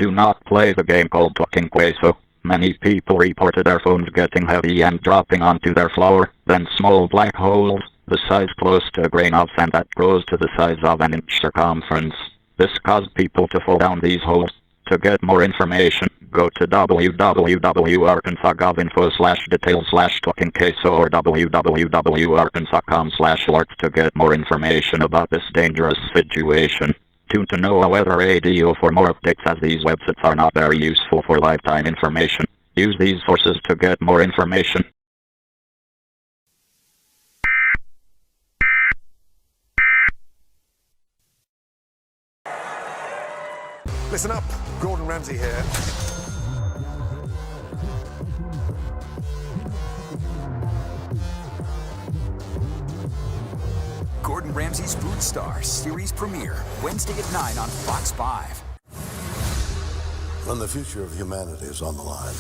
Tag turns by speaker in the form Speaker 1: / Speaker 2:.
Speaker 1: Do not play the game called Talking CaseOh. Many people reported their phones getting heavy and dropping onto their floor, then small black holes, the size close to a grain of sand that grows to the size of an inch circumference. This caused people to fall down these holes. To get more information, go to www.arkansas.gov info/details/talking-caseoh or www.arkansas.com/alerts to get more information about this dangerous situation. Tune to NOAA Weather Radio for more updates, as these websites are not very useful for lifetime information. Use these sources to get more information.
Speaker 2: Listen up, Gordon Ramsay here.
Speaker 3: Gordon Ramsay's Food Star series premiere, Wednesday at 9 on Fox 5.
Speaker 4: When the future of humanity is on the line,